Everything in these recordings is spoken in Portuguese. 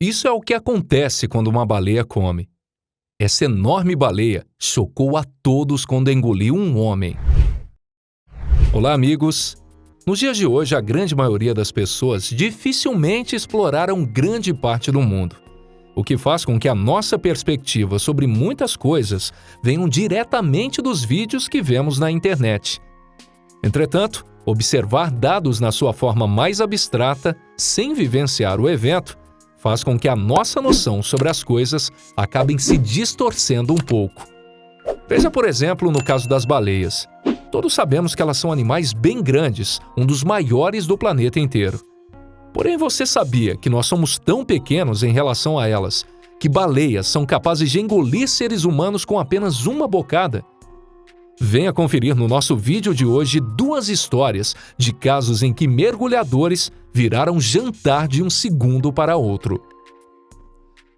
Isso é o que acontece quando uma baleia come. Essa enorme baleia chocou a todos quando engoliu um homem. Olá, amigos! Nos dias de hoje, a grande maioria das pessoas dificilmente exploraram grande parte do mundo, o que faz com que a nossa perspectiva sobre muitas coisas venham diretamente dos vídeos que vemos na internet. Entretanto, observar dados na sua forma mais abstrata, sem vivenciar o evento, faz com que a nossa noção sobre as coisas acabem se distorcendo um pouco. Veja, por exemplo, no caso das baleias. Todos sabemos que elas são animais bem grandes, um dos maiores do planeta inteiro. Porém, você sabia que nós somos tão pequenos em relação a elas, que baleias são capazes de engolir seres humanos com apenas uma bocada? Venha conferir no nosso vídeo de hoje 2 histórias de casos em que mergulhadores viraram jantar de um segundo para outro.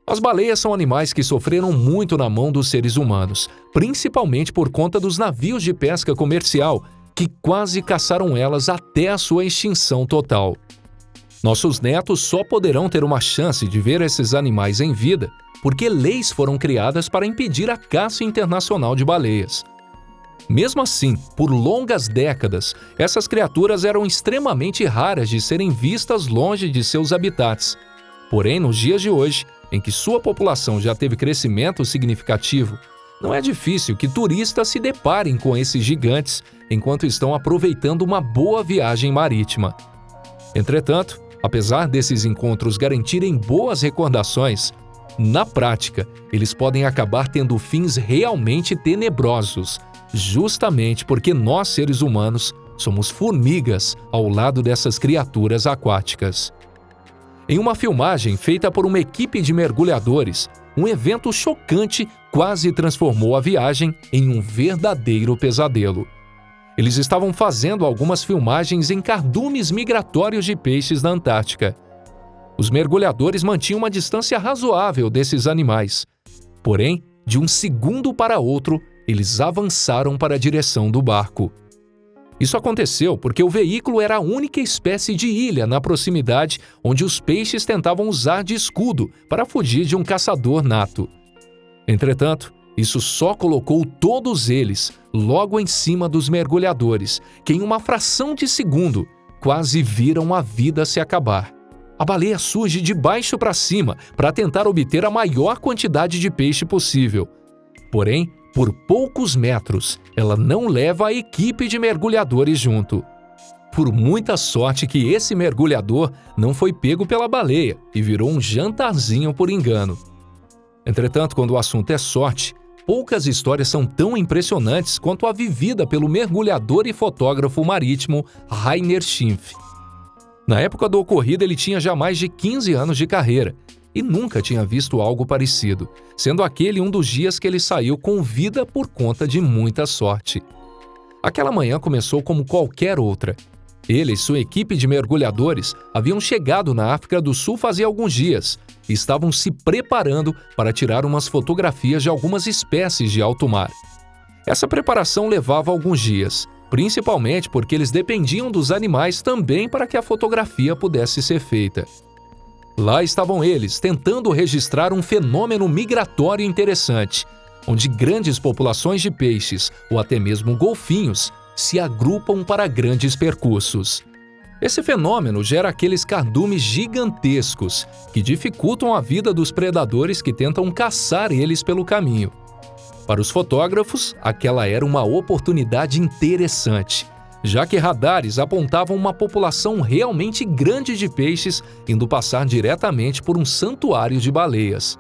As baleias são animais que sofreram muito na mão dos seres humanos, principalmente por conta dos navios de pesca comercial, que quase caçaram elas até a sua extinção total. Nossos netos só poderão ter uma chance de ver esses animais em vida porque leis foram criadas para impedir a caça internacional de baleias. Mesmo assim, por longas décadas, essas criaturas eram extremamente raras de serem vistas longe de seus habitats. Porém, nos dias de hoje, em que sua população já teve crescimento significativo, não é difícil que turistas se deparem com esses gigantes enquanto estão aproveitando uma boa viagem marítima. Entretanto, apesar desses encontros garantirem boas recordações, na prática, eles podem acabar tendo fins realmente tenebrosos, justamente porque nós, seres humanos, somos formigas ao lado dessas criaturas aquáticas. Em uma filmagem feita por uma equipe de mergulhadores, um evento chocante quase transformou a viagem em um verdadeiro pesadelo. Eles estavam fazendo algumas filmagens em cardumes migratórios de peixes na Antártica. Os mergulhadores mantinham uma distância razoável desses animais. Porém, de um segundo para outro, eles avançaram para a direção do barco. Isso aconteceu porque o veículo era a única espécie de ilha na proximidade onde os peixes tentavam usar de escudo para fugir de um caçador nato. Entretanto, isso só colocou todos eles logo em cima dos mergulhadores, que em uma fração de segundo quase viram a vida se acabar. A baleia surge de baixo para cima para tentar obter a maior quantidade de peixe possível. Porém, por poucos metros, ela não leva a equipe de mergulhadores junto. Por muita sorte que esse mergulhador não foi pego pela baleia e virou um jantarzinho por engano. Entretanto, quando o assunto é sorte, poucas histórias são tão impressionantes quanto a vivida pelo mergulhador e fotógrafo marítimo Rainer Schimpf. Na época do ocorrido, ele tinha já mais de 15 anos de carreira e nunca tinha visto algo parecido, sendo aquele um dos dias que ele saiu com vida por conta de muita sorte. Aquela manhã começou como qualquer outra. Ele e sua equipe de mergulhadores haviam chegado na África do Sul fazia alguns dias e estavam se preparando para tirar umas fotografias de algumas espécies de alto mar. Essa preparação levava alguns dias, principalmente porque eles dependiam dos animais também para que a fotografia pudesse ser feita. Lá estavam eles, tentando registrar um fenômeno migratório interessante, onde grandes populações de peixes, ou até mesmo golfinhos, se agrupam para grandes percursos. Esse fenômeno gera aqueles cardumes gigantescos, que dificultam a vida dos predadores que tentam caçar eles pelo caminho. Para os fotógrafos, aquela era uma oportunidade interessante, já que radares apontavam uma população realmente grande de peixes indo passar diretamente por um santuário de baleias.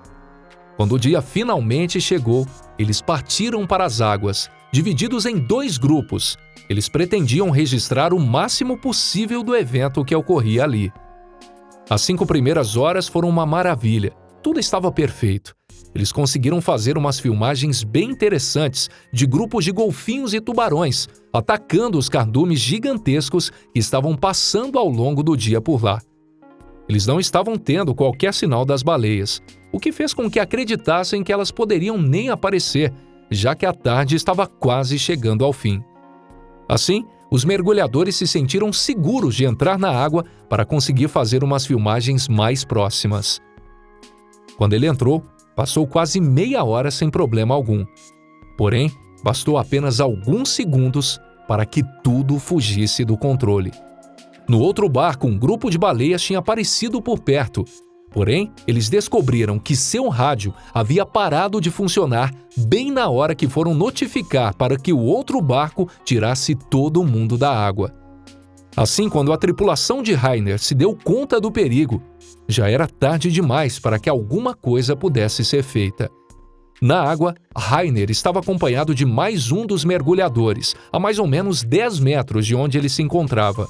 Quando o dia finalmente chegou, eles partiram para as águas, divididos em 2 grupos. Eles pretendiam registrar o máximo possível do evento que ocorria ali. As 5 primeiras horas foram uma maravilha, tudo estava perfeito. Eles conseguiram fazer umas filmagens bem interessantes de grupos de golfinhos e tubarões, atacando os cardumes gigantescos que estavam passando ao longo do dia por lá. Eles não estavam tendo qualquer sinal das baleias, o que fez com que acreditassem que elas poderiam nem aparecer, já que a tarde estava quase chegando ao fim. Assim, os mergulhadores se sentiram seguros de entrar na água para conseguir fazer umas filmagens mais próximas. Quando ele entrou, passou quase meia hora sem problema algum. Porém, bastou apenas alguns segundos para que tudo fugisse do controle. No outro barco, um grupo de baleias tinha aparecido por perto. Porém, eles descobriram que seu rádio havia parado de funcionar bem na hora que foram notificar para que o outro barco tirasse todo mundo da água. Assim, quando a tripulação de Rainer se deu conta do perigo, já era tarde demais para que alguma coisa pudesse ser feita. Na água, Rainer estava acompanhado de mais um dos mergulhadores, a mais ou menos 10 metros de onde ele se encontrava.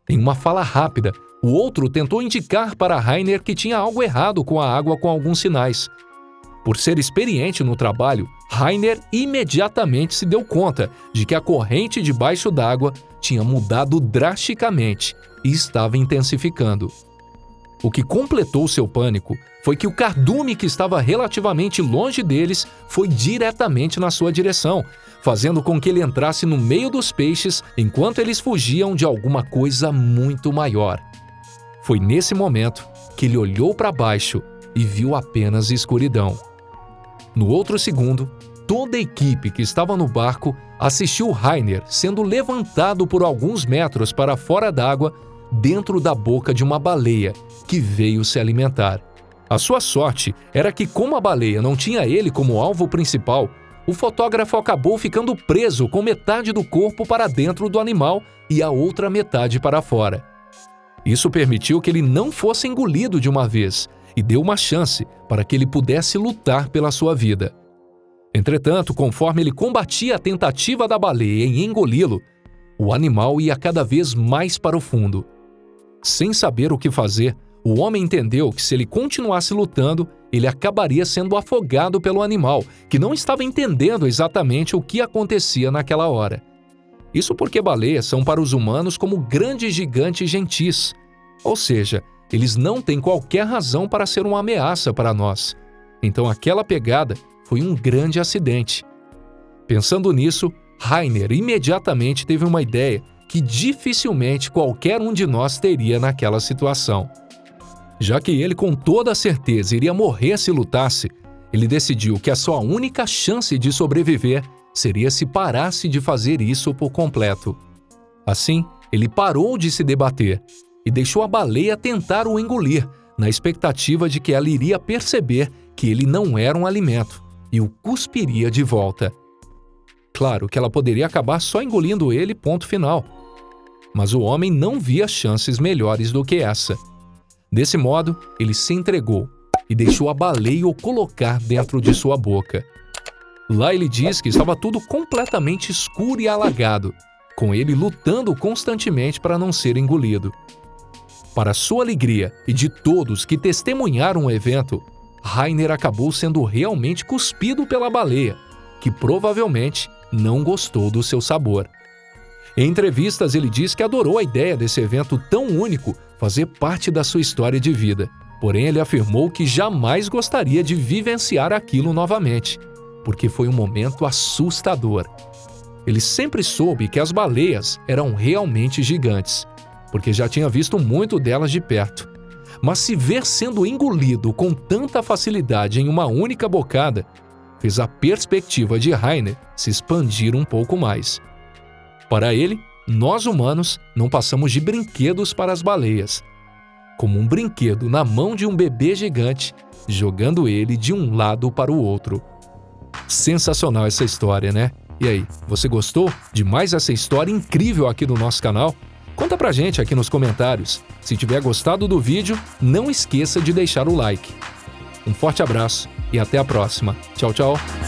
Em uma fala rápida, o outro tentou indicar para Rainer que tinha algo errado com a água com alguns sinais. Por ser experiente no trabalho, Rainer imediatamente se deu conta de que a corrente debaixo d'água tinha mudado drasticamente e estava intensificando. O que completou seu pânico foi que o cardume que estava relativamente longe deles foi diretamente na sua direção, fazendo com que ele entrasse no meio dos peixes enquanto eles fugiam de alguma coisa muito maior. Foi nesse momento que ele olhou para baixo e viu apenas escuridão. No outro segundo, toda a equipe que estava no barco assistiu Rainer sendo levantado por alguns metros para fora d'água dentro da boca de uma baleia que veio se alimentar. A sua sorte era que, como a baleia não tinha ele como alvo principal, o fotógrafo acabou ficando preso com metade do corpo para dentro do animal e a outra metade para fora. Isso permitiu que ele não fosse engolido de uma vez e deu uma chance para que ele pudesse lutar pela sua vida. Entretanto, conforme ele combatia a tentativa da baleia em engoli-lo, o animal ia cada vez mais para o fundo. Sem saber o que fazer, o homem entendeu que se ele continuasse lutando, ele acabaria sendo afogado pelo animal, que não estava entendendo exatamente o que acontecia naquela hora. Isso porque baleias são para os humanos como grandes gigantes gentis, ou seja, eles não têm qualquer razão para ser uma ameaça para nós. Então aquela pegada foi um grande acidente. Pensando nisso, Rainer imediatamente teve uma ideia que dificilmente qualquer um de nós teria naquela situação. Já que ele com toda certeza iria morrer se lutasse, ele decidiu que a sua única chance de sobreviver seria se parasse de fazer isso por completo. Assim, ele parou de se debater e deixou a baleia tentar o engolir, na expectativa de que ela iria perceber que ele não era um alimento e o cuspiria de volta. Claro que ela poderia acabar só engolindo ele, ponto final. Mas o homem não via chances melhores do que essa. Desse modo, ele se entregou e deixou a baleia o colocar dentro de sua boca. Lá ele diz que estava tudo completamente escuro e alagado, com ele lutando constantemente para não ser engolido. Para sua alegria e de todos que testemunharam o evento, Rainer acabou sendo realmente cuspido pela baleia, que provavelmente não gostou do seu sabor. Em entrevistas, ele diz que adorou a ideia desse evento tão único fazer parte da sua história de vida. Porém, ele afirmou que jamais gostaria de vivenciar aquilo novamente, porque foi um momento assustador. Ele sempre soube que as baleias eram realmente gigantes, porque já tinha visto muito delas de perto. Mas se ver sendo engolido com tanta facilidade em uma única bocada, fez a perspectiva de Rainer se expandir um pouco mais. Para ele, nós humanos não passamos de brinquedos para as baleias, como um brinquedo na mão de um bebê gigante, jogando ele de um lado para o outro. Sensacional essa história, né? E aí, você gostou de mais essa história incrível aqui do nosso canal? Conta pra gente aqui nos comentários. Se tiver gostado do vídeo, não esqueça de deixar o like. Um forte abraço e até a próxima. Tchau, tchau!